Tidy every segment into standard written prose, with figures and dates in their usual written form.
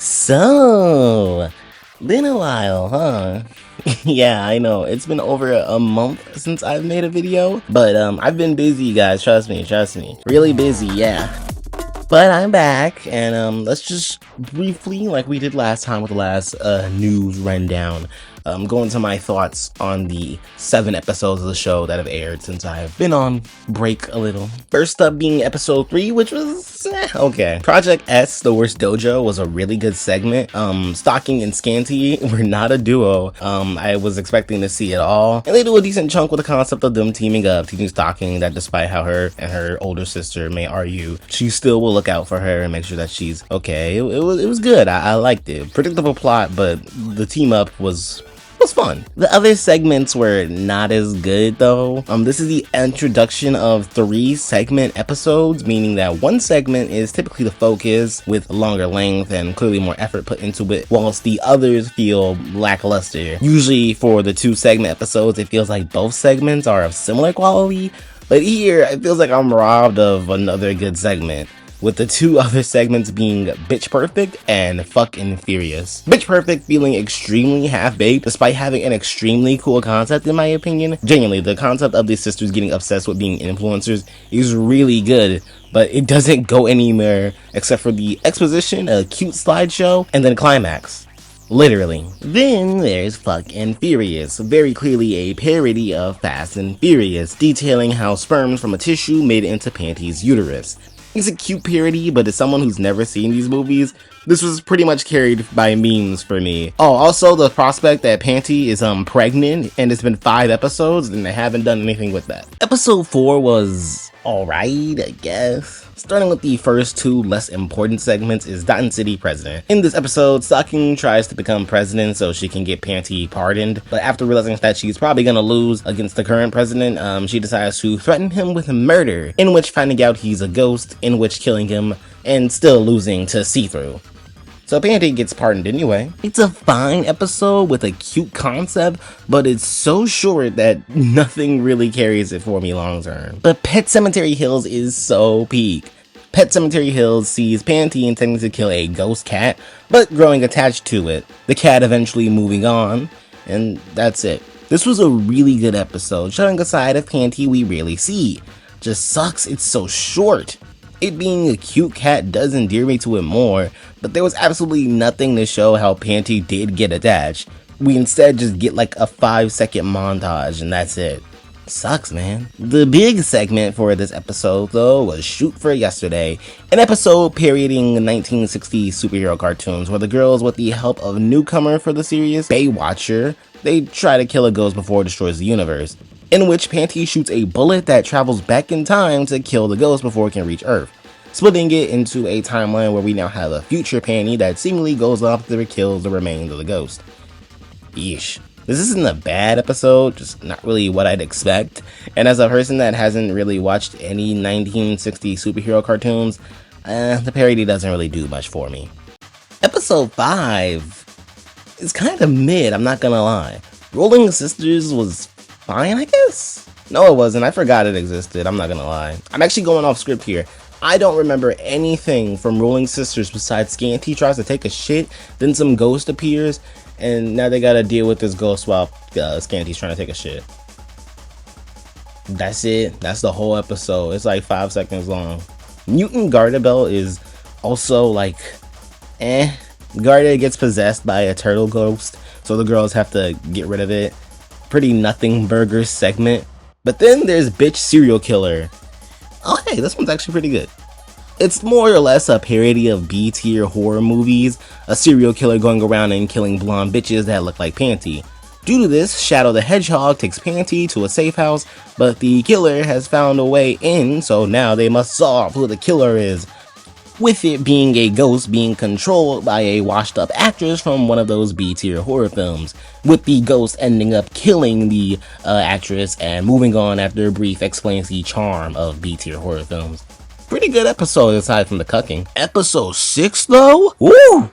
So, been a while, huh? Yeah, I know. It's been over a month since I've made a video, but I've been busy, guys. Trust me. Really busy, yeah. But I'm back, and let's just briefly, like we did last time with the last news rundown, go into my thoughts on the 7 episodes of the show that have aired since I've been on break a little. First up being episode 3, which was okay. Project S, The Worst Dojo, was a really good segment. Stocking and Scanty were not a duo. I was expecting to see it all, and they do a decent chunk with the concept of them teaming up, teaching Stocking that despite how her and her older sister may argue, she still will look out for her and make sure that she's okay. It was good. I liked it. Predictable plot, but the team up was fun. The other segments were not as good though. This is the introduction of 3 segment episodes, meaning that one segment is typically the focus with longer length and clearly more effort put into it, whilst the others feel lackluster. Usually for the 2 segment episodes, it feels like both segments are of similar quality, but here it feels like I'm robbed of another good segment, with the 2 other segments being Bitch Perfect and Fucking Furious. Bitch Perfect feeling extremely half-baked despite having an extremely cool concept in my opinion. Genuinely, the concept of these sisters getting obsessed with being influencers is really good, but it doesn't go anywhere except for the exposition, a cute slideshow, and then climax. Literally. Then there's Fucking Furious, very clearly a parody of Fast and Furious, detailing how sperms from a tissue made it into Panty's uterus. It's a cute parody, but as someone who's never seen these movies, this was pretty much carried by memes for me. Oh, also the prospect that Panty is pregnant, and it's been 5 episodes and they haven't done anything with that. Episode 4 was alright, I guess. Starting with the first 2 less important segments is Dotton City President. In this episode, Stocking tries to become president so she can get Panty pardoned, but after realizing that she's probably gonna lose against the current president, she decides to threaten him with murder, in which finding out he's a ghost, in which killing him, and still losing to See-Through. So Panty gets pardoned anyway. It's a fine episode with a cute concept, but it's so short that nothing really carries it for me long term. But Pet Sematary Hills is so peak. Pet Sematary Hills sees Panty intending to kill a ghost cat, but growing attached to it, the cat eventually moving on, and that's it. This was a really good episode, showing a side of Panty we rarely see. Just sucks it's so short. It being a cute cat does endear me to it more, but there was absolutely nothing to show how Panty did get attached. We instead just get like a 5-second montage and that's it. Sucks, man. The big segment for this episode though was Shoot for Yesterday, an episode parodying 1960s superhero cartoons where the girls, with the help of newcomer for the series, Baywatcher, they try to kill a ghost before it destroys the universe, in which Panty shoots a bullet that travels back in time to kill the ghost before it can reach Earth, splitting it into a timeline where we now have a future Panty that seemingly goes off to kills the remains of the ghost. Yeesh. This isn't a bad episode, just not really what I'd expect, and as a person that hasn't really watched any 1960 superhero cartoons, the parody doesn't really do much for me. Episode 5 is kind of mid, I'm not gonna lie. Rolling Sisters was fine, I guess? No, it wasn't. I forgot it existed. I'm not gonna lie. I'm actually going off script here. I don't remember anything from Rolling Sisters besides Scanty tries to take a shit, then some ghost appears, and now they gotta deal with this ghost while Scanty's trying to take a shit. That's it. That's the whole episode. It's like 5 seconds long. Mutant GARTERBELT is also like, Garter gets possessed by a turtle ghost, so the girls have to get rid of it. Pretty nothing burger segment. But then there's Bitch Serial Killer. Oh hey, this one's actually pretty good. It's more or less a parody of B-tier horror movies, a serial killer going around and killing blonde bitches that look like Panty. Due to this, Shadow the Hedgehog takes Panty to a safe house, but the killer has found a way in, so now they must solve who the killer is, with it being a ghost being controlled by a washed up actress from one of those B-tier horror films, with the ghost ending up killing the actress and moving on after a brief explains the charm of B-tier horror films. Pretty good episode aside from the cucking. Episode 6 though? Woo!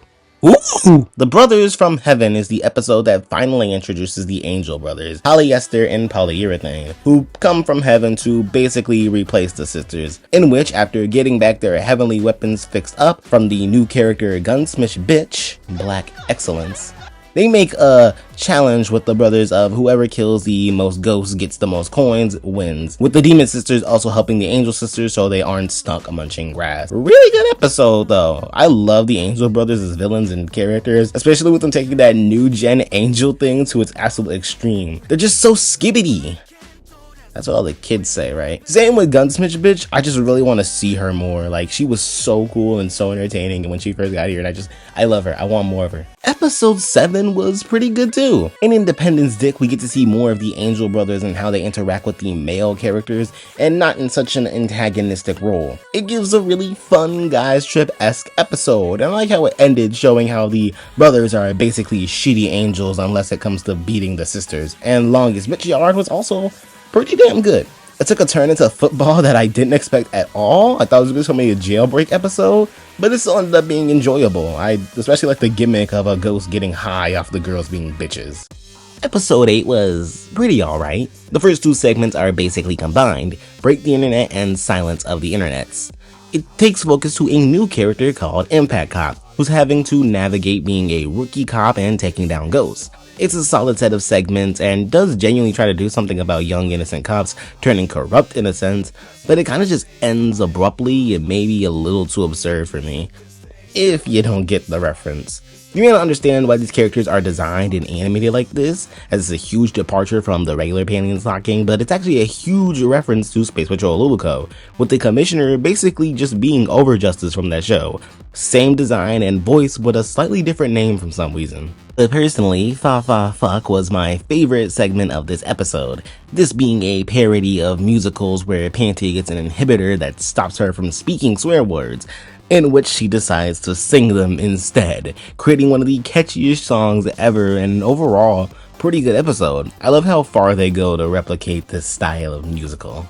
Ooh! The Brothers from Heaven is the episode that finally introduces the Angel Brothers, polyester and polyurethane, who come from heaven to basically replace the sisters, in which, after getting back their heavenly weapons fixed up from the new character Gunsmith Bitch, Black Excellence, they make a challenge with the brothers of whoever kills the most ghosts gets the most coins wins, with the demon sisters also helping the angel sisters so they aren't stuck munching grass. Really good episode though. I love the Angel Brothers as villains and characters, especially with them taking that new gen angel thing to its absolute extreme. They're just so skibbity. That's what all the kids say, right? Same with Gunsmith Bitch. I just really want to see her more. Like, she was so cool and so entertaining and when she first got here, and I love her. I want more of her. Episode 7 was pretty good too. In Independence Dick, we get to see more of the Angel Brothers and how they interact with the male characters, and not in such an antagonistic role. It gives a really fun guys trip-esque episode, and I like how it ended showing how the brothers are basically shitty angels unless it comes to beating the sisters. And Longest Bitch Yard was also pretty damn good. It took a turn into football that I didn't expect at all. I thought it was just gonna be a jailbreak episode, but it still ended up being enjoyable. I especially like the gimmick of a ghost getting high off the girls being bitches. Episode 8 was pretty alright. The first 2 segments are basically combined: Break the Internet and Silence of the Internets. It takes focus to a new character called Impact Cop, who's having to navigate being a rookie cop and taking down ghosts. It's a solid set of segments and does genuinely try to do something about young innocent cops turning corrupt in a sense, but it kind of just ends abruptly and maybe a little too absurd for me. If you don't get the reference. You may not understand why these characters are designed and animated like this, as it's a huge departure from the regular panty and stocking, but it's actually a huge reference to Space Patrol Luluco, with the commissioner basically just being Over Justice from that show. Same design and voice with a slightly different name for some reason. But personally, Fa Fa Fuck was my favorite segment of this episode, this being a parody of musicals where Panty gets an inhibitor that stops her from speaking swear words, in which she decides to sing them instead, creating one of the catchiest songs ever and overall pretty good episode. I love how far they go to replicate this style of musical.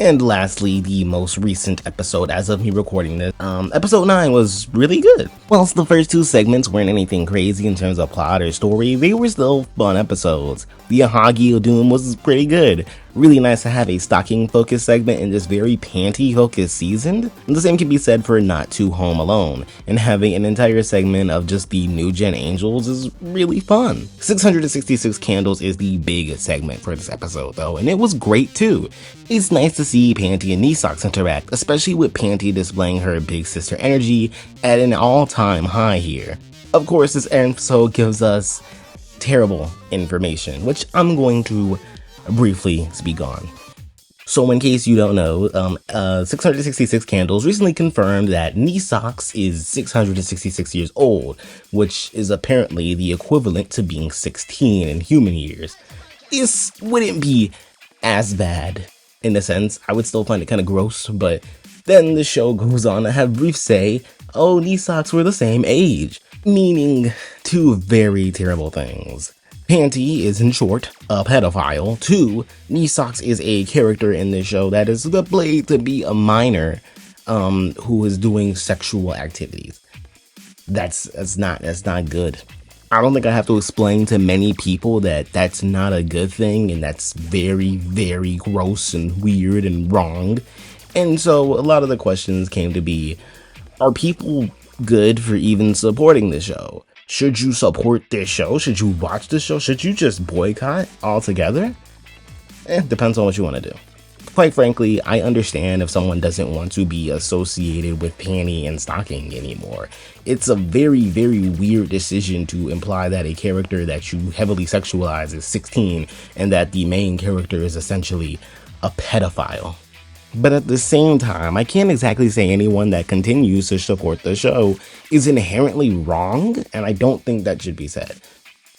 And lastly, the most recent episode as of me recording this, episode 9 was really good. Whilst the first 2 segments weren't anything crazy in terms of plot or story, they were still fun episodes. The Ahagi Doom was pretty good. Really nice to have a stocking focused segment in this very panty focused season. And the same can be said for Not Too Home Alone, and having an entire segment of just the new gen angels is really fun. 666 Candles is the big segment for this episode though, and it was great too. It's nice to see Panty and Nisox interact, especially with Panty displaying her big sister energy at an all-time high here. Of course, this episode gives us terrible information, which I'm going to briefly speak on. So in case you don't know, 666 Candles recently confirmed that Nisox is 666 years old, which is apparently the equivalent to being 16 in human years. This wouldn't be as bad in a sense. I would still find it kind of gross, but then the show goes on to have Brief say, oh, Nisox were the same age, meaning 2 very terrible things. Panty is, in short, a pedophile. 2, Nisox is a character in this show that is played to be a minor who is doing sexual activities. That's not good. I don't think I have to explain to many people that that's not a good thing, and that's very, very gross and weird and wrong. And so a lot of the questions came to be, are people good for even supporting the show? Should you support this show? Should you watch this show? Should you just boycott altogether? Depends on what you want to do. Quite frankly, I understand if someone doesn't want to be associated with panty and stocking anymore. It's a very, very weird decision to imply that a character that you heavily sexualize is 16 and that the main character is essentially a pedophile. But at the same time, I can't exactly say anyone that continues to support the show is inherently wrong, and I don't think that should be said.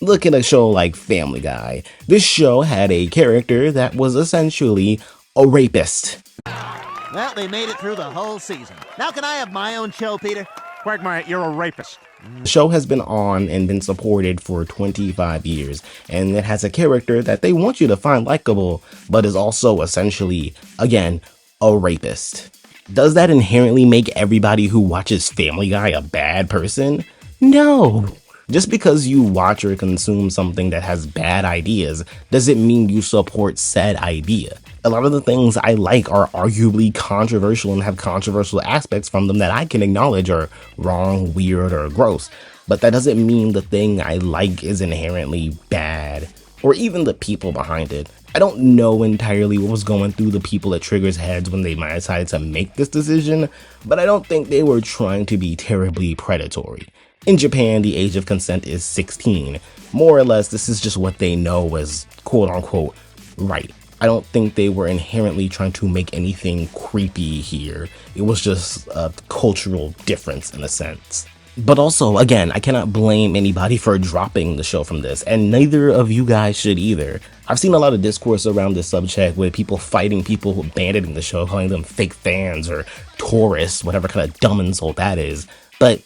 Look at a show like Family Guy. This show had a character that was essentially a rapist. Well, they made it through the whole season. Now can I have my own show, Peter? Quagmire, you're a rapist. The show has been on and been supported for 25 years, and it has a character that they want you to find likable, but is also essentially, again, a rapist. Does that inherently make everybody who watches Family Guy a bad person? No. Just because you watch or consume something that has bad ideas doesn't mean you support said idea. A lot of the things I like are arguably controversial and have controversial aspects from them that I can acknowledge are wrong, weird, or gross. But that doesn't mean the thing I like is inherently bad, or even the people behind it. I don't know entirely what was going through the people at Trigger's heads when they might decided to make this decision, but I don't think they were trying to be terribly predatory. In Japan, the age of consent is 16. More or less, this is just what they know was quote-unquote right. I don't think they were inherently trying to make anything creepy here. It was just a cultural difference in a sense. But also, again, I cannot blame anybody for dropping the show from this, and neither of you guys should either. I've seen a lot of discourse around this subject with people fighting people who abandoning the show, calling them fake fans or tourists, whatever kind of dumb insult that is. But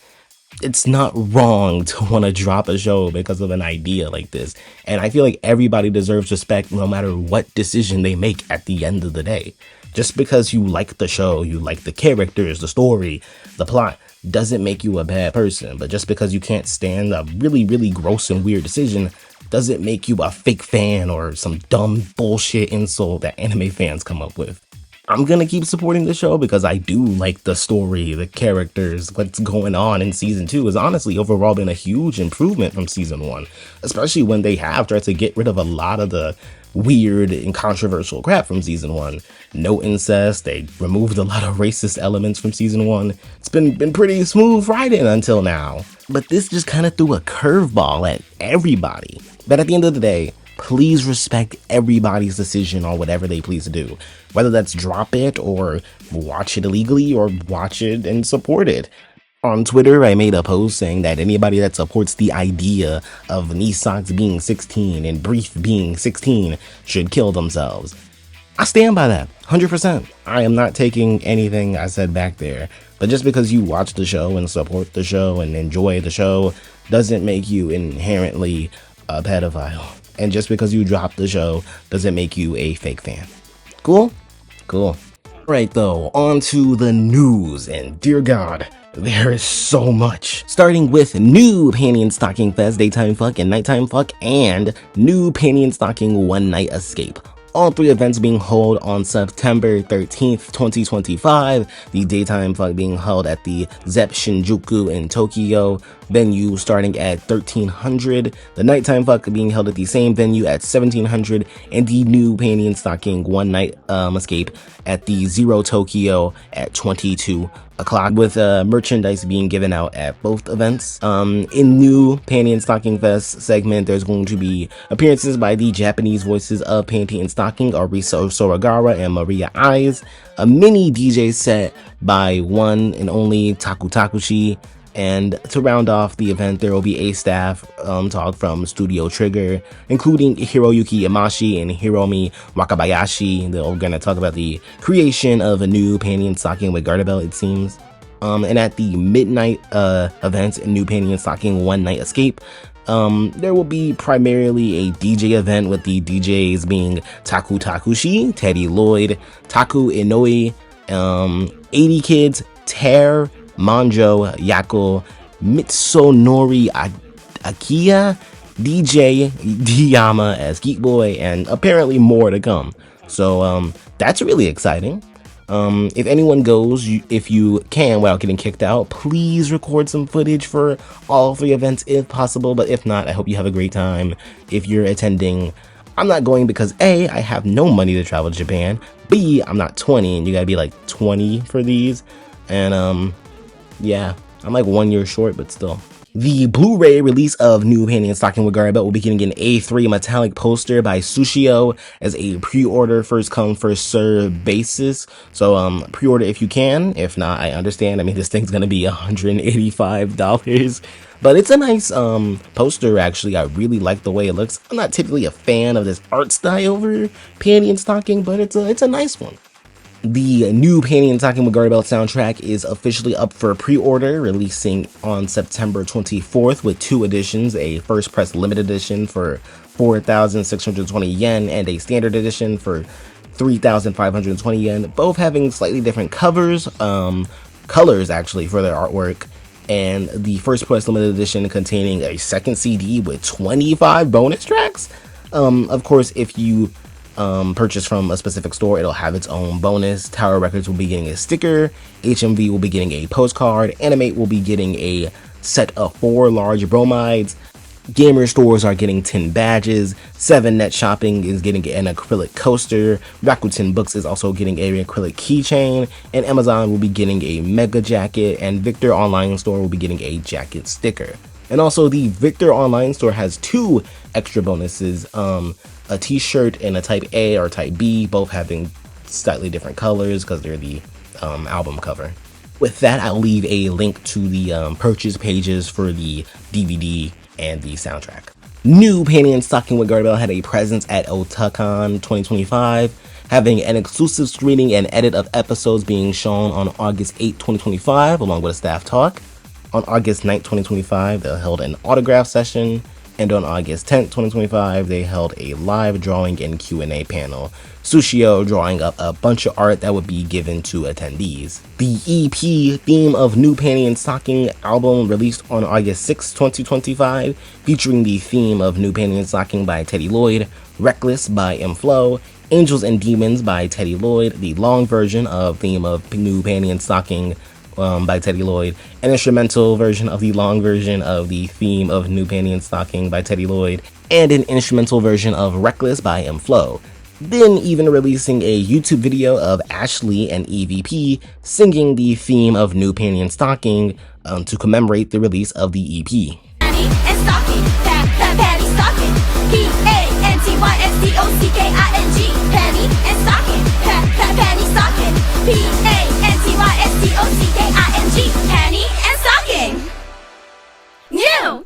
it's not wrong to want to drop a show because of an idea like this. And I feel like everybody deserves respect no matter what decision they make at the end of the day. Just because you like the show, you like the characters, the story, the plot, doesn't make you a bad person. But just because you can't stand a really, really gross and weird decision doesn't make you a fake fan or some dumb bullshit insult that anime fans come up with. I'm gonna keep supporting the show because I do like the story, the characters, what's going on in season 2 has honestly overall been a huge improvement from season 1, especially when they have tried to get rid of a lot of the weird and controversial crap from season 1. No incest, they removed a lot of racist elements from season 1. It's been pretty smooth riding until now. But this just kind of threw a curveball at everybody. But at the end of the day, please respect everybody's decision on whatever they please to do. Whether that's drop it or watch it illegally or watch it and support it. On Twitter, I made a post saying that anybody that supports the idea of Nisox being 16 and Brief being 16 should kill themselves. I stand by that, 100%. I am not taking anything I said back there. But just because you watch the show and support the show and enjoy the show doesn't make you inherently a pedophile. And just because you drop the show doesn't make you a fake fan. Cool? Cool. Right though, on to the news, and dear God, there is so much. Starting with new Panty and Stocking Fest, Daytime Fuck and Nighttime Fuck, and new Panty and Stocking One Night Escape. All 3 events being held on September 13th, 2025. The Daytime Fuck being held at the Zepp Shinjuku in Tokyo venue starting at 1300. The Nighttime Fuck being held at the same venue at 1700. And the new Panty and Stocking One Night Escape at the Zero Tokyo at 22 o'clock, with merchandise being given out at both events. In new Panty and Stocking Fest segment, there's going to be appearances by the Japanese voices of Panty and Stocking, Arisa Soragawa and Maria Eyes, a mini DJ set by one and only Taku Takushi, and to round off the event, there will be a staff talk from Studio Trigger, including Hiroyuki Yamashi and Hiromi Wakabayashi. They're going to talk about the creation of a new Panty and Stocking with GARTERBELT, it seems. And at the midnight event, New Panty and Stocking One Night Escape, there will be primarily a DJ event with the DJs being Taku Takushi, Teddy Lloyd, Taku Inoue, 80 Kids, Tear, Manjo, Yako, Mitsunori Akiya, DJ Diyama as Geek Boy, and apparently more to come. So that's really exciting. If anyone goes, if you can, without getting kicked out, please record some footage for all 3 events if possible. But if not, I hope you have a great time. If you're attending, I'm not going because A, I have no money to travel to Japan. B, I'm not 20 and you gotta be like 20 for these. And yeah, I'm like 1 year short, but still. The Blu-ray release of New Panty and Stocking with GARTERBELT will be getting an A3 metallic poster by Sushio as a pre-order, first come, first serve basis. So pre-order if you can. If not, I understand. I mean, this thing's gonna be $185. But it's a nice poster, actually. I really like the way it looks. I'm not typically a fan of this art style for Panty and Stocking, but it's a nice one. The new Panty and Stocking with GARTERBELT soundtrack is officially up for pre-order, releasing on September 24th with 2 editions, a first press limited edition for 4,620 yen and a standard edition for 3,520 yen, both having slightly different covers, colors actually for their artwork. and the first price limited edition containing a second CD with 25 bonus tracks. Of course, if you purchase from a specific store, it'll have its own bonus. Tower Records will be getting a sticker, HMV will be getting a postcard, Animate will be getting a set of 4 large bromides, Gamer stores are getting 10 badges, 7 Net Shopping is getting an acrylic coaster, Rakuten Books is also getting an acrylic keychain, and Amazon will be getting a mega jacket, and Victor Online Store will be getting a jacket sticker. And also the Victor Online Store has 2 extra bonuses, a t-shirt and a type A or type B, both having slightly different colors because they're the album cover. With that, I'll leave a link to the purchase pages for the DVD and the soundtrack. New Panty and Stocking with GARTERBELT had a presence at Otakon 2025, having an exclusive screening and edit of episodes being shown on August 8, 2025, along with a staff talk. On August 9, 2025, they held an autograph session, and on August 10, 2025, they held a live drawing and Q&A panel, Sushio drawing up a bunch of art that would be given to attendees. The EP Theme of New Panty and Stocking album released on August 6, 2025, featuring the theme of New Panty and Stocking by Teddy Lloyd, Reckless by M-Flow, Angels and Demons by Teddy Lloyd, the long version of Theme of New Panty and Stocking by Teddy Lloyd, an instrumental version of the long version of the theme of New Panty and Stocking by Teddy Lloyd, and an instrumental version of Reckless by M-Flow. Then even releasing a YouTube video of Ashley and EVP singing the theme of New Panty and Stocking to commemorate the release of the EP. Panty and Stocking, Panty Stocking, P-A-N-T-Y-S-T-O-C-K-I-N-G, Panty and Stocking, Panty Stocking, P-A-N-T-Y-S-T-O-C-K-I-N-G, Panty and Stocking. New!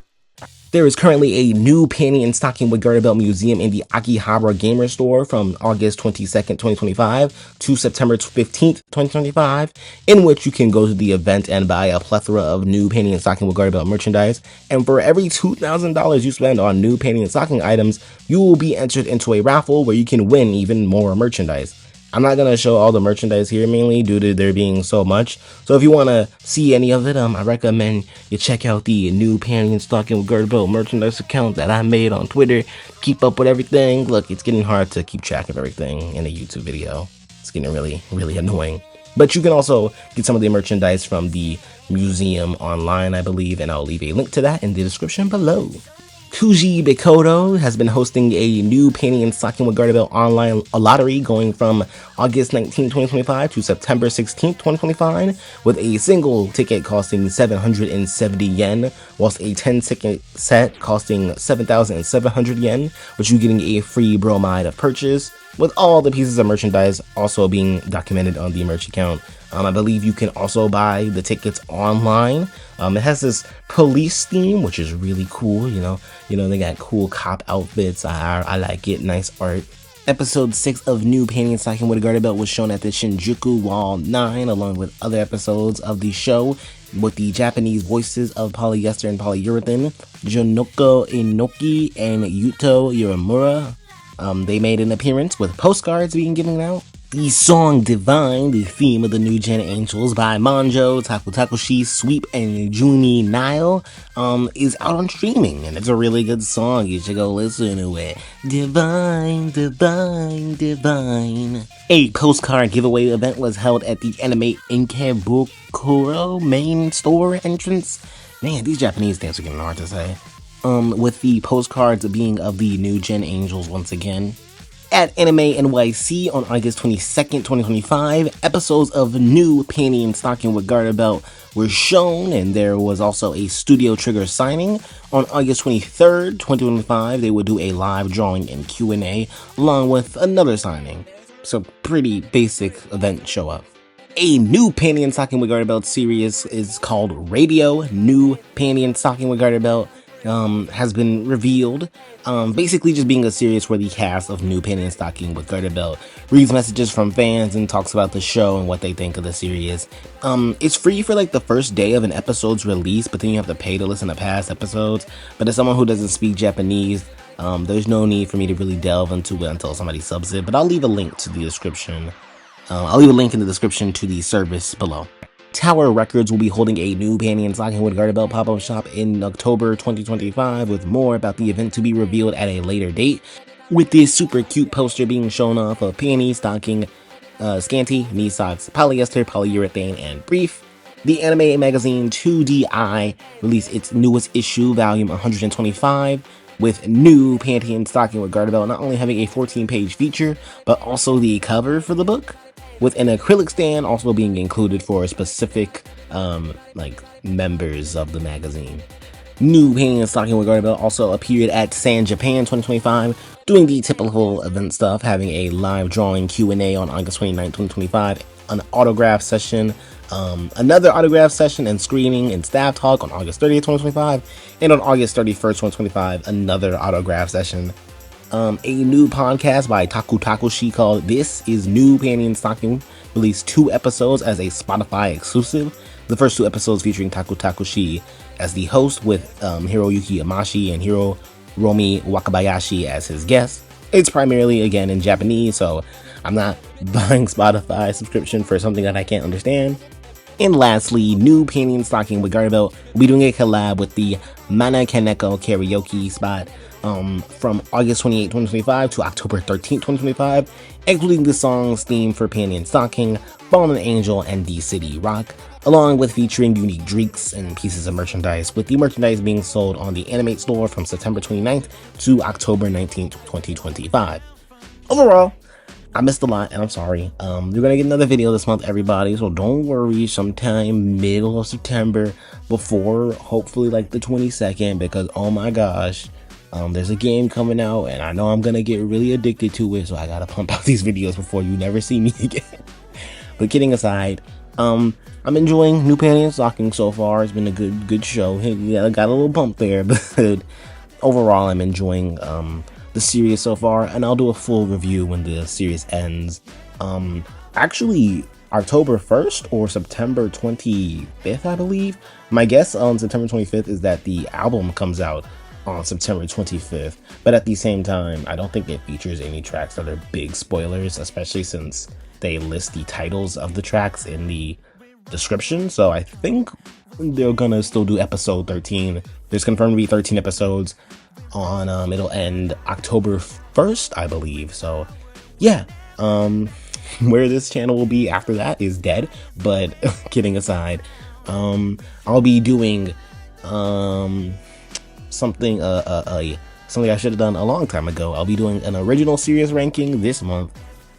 There is currently a new Panty and Stocking with GARTERBELT museum in the Akihabara Gamer Store from August 22nd, 2025 to September 15th, 2025, in which you can go to the event and buy a plethora of new Panty and Stocking with GARTERBELT merchandise. And for every $2,000 you spend on new Panty and Stocking items, you will be entered into a raffle where you can win even more merchandise. I'm not going to show all the merchandise here mainly due to there being so much. So if you want to see any of it, I recommend you check out the new Panty and Stocking with GARTERBELT merchandise account that I made on Twitter. Keep up with everything. Look, it's getting hard to keep track of everything in a YouTube video. It's getting really, really annoying. But you can also get some of the merchandise from the museum online, I believe, and I'll leave a link to that in the description below. Kuji Bikoto has been hosting a new Panty and Stocking with GARTERBELT online lottery going from August 19, 2025 to September 16, 2025, with a single ticket costing 770 yen, whilst a 10-ticket set costing 7,700 yen, with you getting a free bromide of purchase, with all the pieces of merchandise also being documented on the merch account. I believe you can also buy the tickets online. It has this police theme, which is really cool. You know, they got cool cop outfits. I like it. Nice art. Episode 6 of New Panty and Stocking with GARTERBELT was shown at the Shinjuku Wall 9, along with other episodes of the show, with the Japanese voices of polyester and polyurethane, Junoko Inoki and Yuto Yoramura. They made an appearance with postcards being given out. The song Divine, the theme of the New Gen Angels by Manjo, Takutakushi, Sweep, and Juni Nile, is out on streaming, and it's a really good song. You should go listen to it. Divine, divine, divine. A postcard giveaway event was held at the Animate Ikebukuro main store entrance. Man, these Japanese names are getting hard to say. With the postcards being of the New Gen Angels once again. At Anime NYC on August 22nd, 2025, episodes of New Panty and Stocking with GARTERBELT were shown, and there was also a Studio Trigger signing. On August 23rd, 2025, they would do a live drawing and Q&A, along with another signing. So pretty basic event show up. A new Panty and Stocking with GARTERBELT series is called Radio New Panty and Stocking with GARTERBELT. Has been revealed, basically just being a series where the cast of New Panty and Stocking with GARTERBELT reads messages from fans and talks about the show and what they think of the series. It's free for like the first day of an episode's release, but then you have to pay to listen to past episodes. But as someone who doesn't speak Japanese, there's no need for me to really delve into it until somebody subs it, but I'll leave a link to the description. I'll leave a link in the description to the service below. Tower Records will be holding a new Panty and Stocking with Garterbelt pop-up shop in October 2025, with more about the event to be revealed at a later date, with this super cute poster being shown off of panty, stocking, scanty, knee socks, polyester, polyurethane, and brief. The anime magazine 2DI released its newest issue, volume 125, with new Panty and Stocking with Garterbelt not only having a 14-page feature, but also the cover for the book, with an acrylic stand also being included for specific members of the magazine. New Panty and Stocking with Garterbelt also appeared at San Japan 2025, doing the typical event stuff, having a live drawing Q&A on August 29, 2025, an autograph session, another autograph session and screening and staff talk on August 30th, 2025, and on August 31st, 2025, another autograph session. A new podcast by Taku Takushi called This Is New Panty and Stocking released 2 episodes as a Spotify exclusive. The first 2 episodes featuring Taku Takushi as the host, with Hiroyuki Amashi and Hiromi Wakabayashi as his guests. It's primarily, again, in Japanese, so I'm not buying Spotify subscription for something that I can't understand. And lastly, new Panty and Stocking with Garterbelt will be doing a collab with the Mana Kaneko karaoke spot from August 28, 2025 to October 13, 2025, including the song's theme for Panty and Stocking, Fallen Angel, and D-City Rock, along with featuring unique drinks and pieces of merchandise, with the merchandise being sold on the Animate store from September 29th to October 19th, 2025. Overall, I missed a lot, and I'm sorry. You're gonna get another video this month, everybody, so don't worry, sometime middle of September, before hopefully like the 22nd, because oh my gosh, there's a game coming out, and I know I'm gonna get really addicted to it, so I gotta pump out these videos before you never see me again. But kidding aside, I'm enjoying New Panty and Stocking so far. It's been a good show. Yeah, I got a little bump there, but overall, I'm enjoying the series so far, and I'll do a full review when the series ends. Actually, October 1st or September 25th, I believe. My guess on September 25th is that the album comes out on September 25th, but at the same time, I don't think it features any tracks that are big spoilers, especially since they list the titles of the tracks in the description. So I think they're gonna still do episode 13. There's confirmed to be 13 episodes on it'll end October 1st, I believe. So yeah, where this channel will be after that is dead, but kidding aside, I'll be doing something I should have done a long time ago. I'll be doing an original series ranking this month,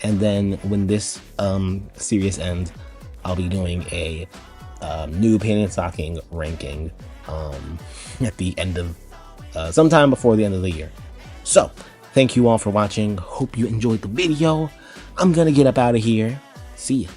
and then when this series ends, I'll be doing a new Panty and Stocking ranking at the end of sometime before the end of the year. So thank you all for watching. Hope you enjoyed the video. I'm gonna get up out of here. See ya.